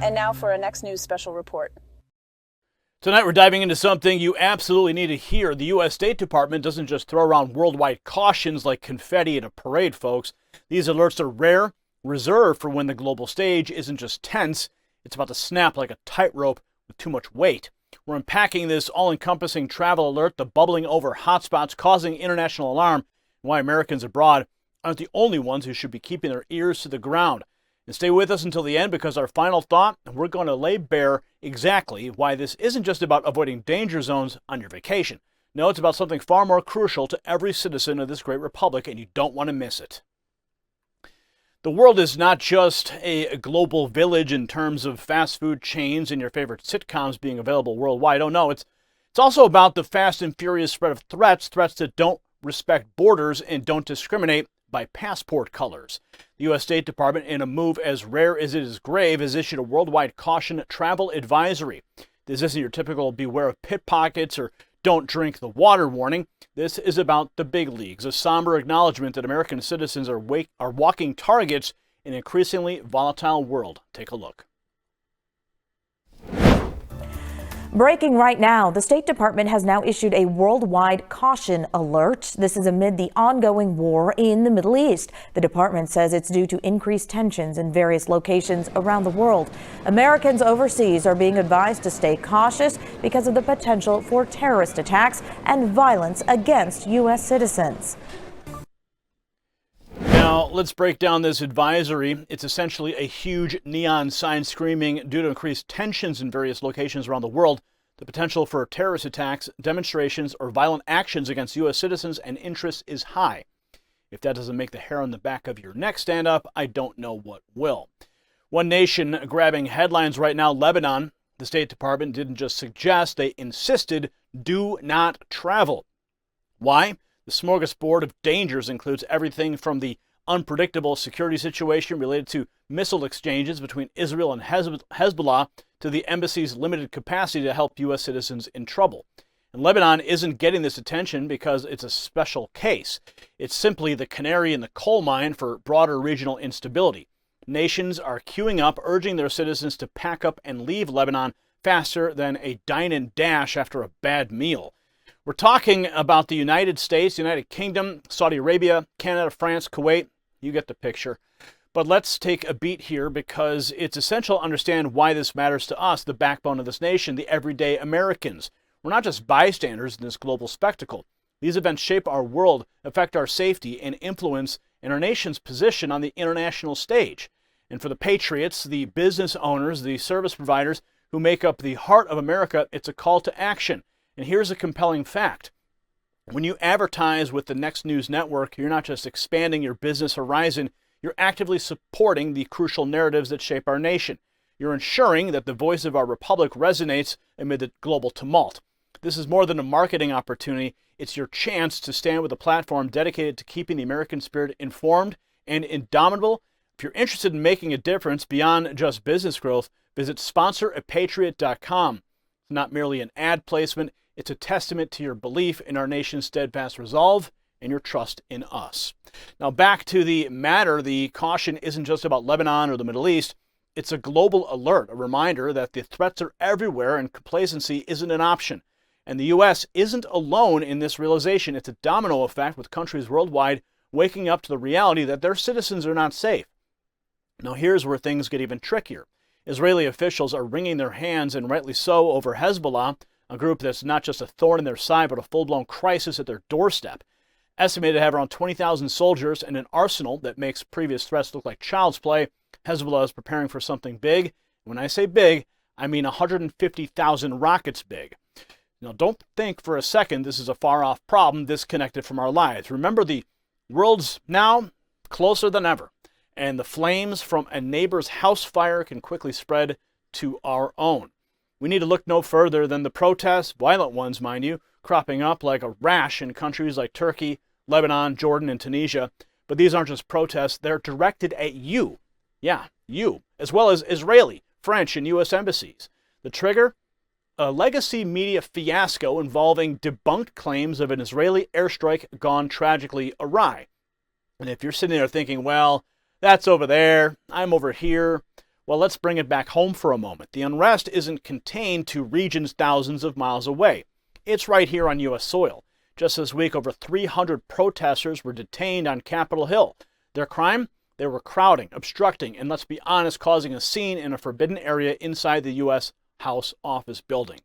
And now for our next news special report. Tonight we're diving into something you absolutely need to hear. The U.S. State Department doesn't just throw around worldwide cautions like confetti at a parade, folks. These alerts are rare, reserved for when the global stage isn't just tense, it's about to snap like a tightrope with too much weight. We're unpacking this all-encompassing travel alert, the bubbling over hotspots causing international alarm, and why Americans abroad aren't the only ones who should be keeping their ears to the ground. And stay with us until the end, because our final thought, we're going to lay bare exactly why this isn't just about avoiding danger zones on your vacation. No, it's about something far more crucial to every citizen of this great republic, and you don't want to miss it. The world is not just a global village in terms of fast food chains and your favorite sitcoms being available worldwide. Oh no, it's also about the fast and furious spread of threats that don't respect borders and don't discriminate by passport colors. The U.S. State Department, in a move as rare as it is grave, has issued a worldwide caution travel advisory. This isn't your typical beware of pickpockets or don't drink the water warning. This is about the big leagues, a somber acknowledgement that American citizens are walking targets in an increasingly volatile world. Take a look. Breaking right now, the State Department has now issued a worldwide caution alert. This is amid the ongoing war in the Middle East. The department says it's due to increased tensions in various locations around the world. Americans overseas are being advised to stay cautious because of the potential for terrorist attacks and violence against U.S. citizens. Now, let's break down this advisory. It's essentially a huge neon sign screaming, due to increased tensions in various locations around the world, the potential for terrorist attacks, demonstrations, or violent actions against U.S. citizens and interests is high. If that doesn't make the hair on the back of your neck stand up, I don't know what will. One nation grabbing headlines right now, Lebanon. The State Department didn't just suggest, they insisted, do not travel. Why? The smorgasbord of dangers includes everything from the unpredictable security situation related to missile exchanges between Israel and Hezbollah to the embassy's limited capacity to help U.S. citizens in trouble. And Lebanon isn't getting this attention because it's a special case. It's simply the canary in the coal mine for broader regional instability. Nations are queuing up, urging their citizens to pack up and leave Lebanon faster than a dine-and-dash after a bad meal. We're talking about the United States, United Kingdom, Saudi Arabia, Canada, France, Kuwait. You get the picture. But let's take a beat here, because it's essential to understand why this matters to us, the backbone of this nation, the everyday Americans. We're not just bystanders in this global spectacle. These events shape our world, affect our safety, and influence in our nation's position on the international stage. And for the patriots, the business owners, the service providers who make up the heart of America, it's a call to action. And here's a compelling fact. When you advertise with the Next News Network, you're not just expanding your business horizon, you're actively supporting the crucial narratives that shape our nation. You're ensuring that the voice of our republic resonates amid the global tumult. This is more than a marketing opportunity. It's your chance to stand with a platform dedicated to keeping the American spirit informed and indomitable. If you're interested in making a difference beyond just business growth, visit sponsораpatriot.com. It's not merely an ad placement. It's a testament to your belief in our nation's steadfast resolve and your trust in us. Now, back to the matter, the caution isn't just about Lebanon or the Middle East. It's a global alert, a reminder that the threats are everywhere and complacency isn't an option. And the U.S. isn't alone in this realization. It's a domino effect, with countries worldwide waking up to the reality that their citizens are not safe. Now, here's where things get even trickier. Israeli officials are wringing their hands, and rightly so, over Hezbollah, a group that's not just a thorn in their side, but a full-blown crisis at their doorstep. Estimated to have around 20,000 soldiers and an arsenal that makes previous threats look like child's play, Hezbollah is preparing for something big. When I say big, I mean 150,000 rockets big. Now, don't think for a second this is a far-off problem disconnected from our lives. Remember, the world's now closer than ever, and the flames from a neighbor's house fire can quickly spread to our own. We need to look no further than the protests, violent ones, mind you, cropping up like a rash in countries like Turkey, Lebanon, Jordan, and Tunisia. But these aren't just protests, they're directed at you. Yeah, you, as well as Israeli, French, and U.S. embassies. The trigger? A legacy media fiasco involving debunked claims of an Israeli airstrike gone tragically awry. And if you're sitting there thinking, well, that's over there, I'm over here, well, let's bring it back home for a moment. The unrest isn't contained to regions thousands of miles away. It's right here on U.S. soil. Just this week, over 300 protesters were detained on Capitol Hill. Their crime? They were crowding, obstructing, and let's be honest, causing a scene in a forbidden area inside the U.S. House office building.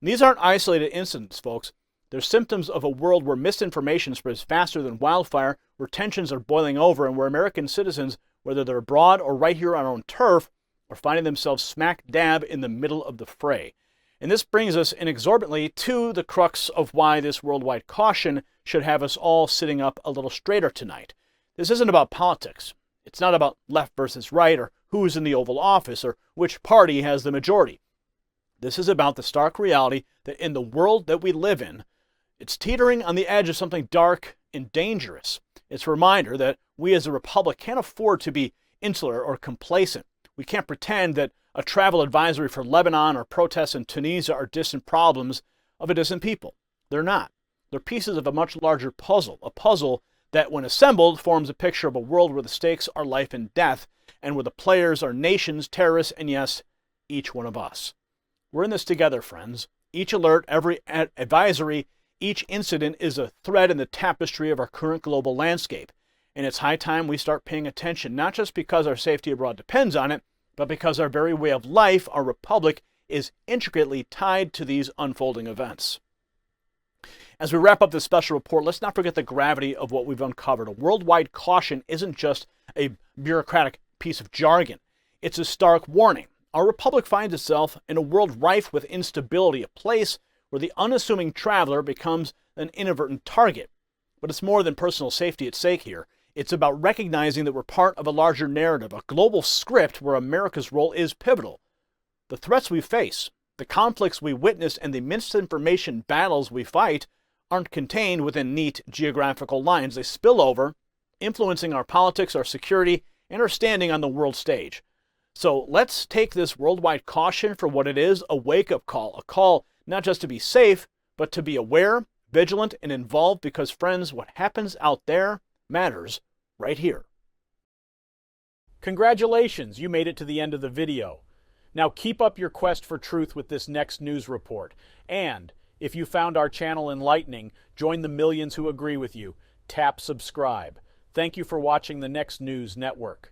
And these aren't isolated incidents, folks. They're symptoms of a world where misinformation spreads faster than wildfire, where tensions are boiling over, and where American citizens, whether they're abroad or right here on our own turf, are finding themselves smack dab in the middle of the fray. And this brings us inexorably to the crux of why this worldwide caution should have us all sitting up a little straighter tonight. This isn't about politics. It's not about left versus right, or who's in the Oval Office, or which party has the majority. This is about the stark reality that in the world that we live in, it's teetering on the edge of something dark and dangerous. It's a reminder that we as a republic can't afford to be insular or complacent. We can't pretend that a travel advisory for Lebanon or protests in Tunisia are distant problems of a distant people. They're not. They're pieces of a much larger puzzle, a puzzle that, when assembled, forms a picture of a world where the stakes are life and death, and where the players are nations, terrorists, and yes, each one of us. We're in this together, friends. Each alert, every advisory, each incident is a thread in the tapestry of our current global landscape. And it's high time we start paying attention, not just because our safety abroad depends on it, but because our very way of life, our republic, is intricately tied to these unfolding events. As we wrap up this special report, let's not forget the gravity of what we've uncovered. A worldwide caution isn't just a bureaucratic piece of jargon. It's a stark warning. Our republic finds itself in a world rife with instability, a place where the unassuming traveler becomes an inadvertent target. But it's more than personal safety at stake here. It's about recognizing that we're part of a larger narrative, a global script where America's role is pivotal. The threats we face, the conflicts we witness, and the misinformation battles we fight aren't contained within neat geographical lines. They spill over, influencing our politics, our security, and our standing on the world stage. So let's take this worldwide caution for what it is, a wake-up call, a call not just to be safe, but to be aware, vigilant, and involved, because, friends, what happens out there matters right here. Congratulations, you made it to the end of the video. Now keep up your quest for truth with this next news report. And if you found our channel enlightening, join the millions who agree with you. Tap subscribe. Thank you for watching the Next News Network.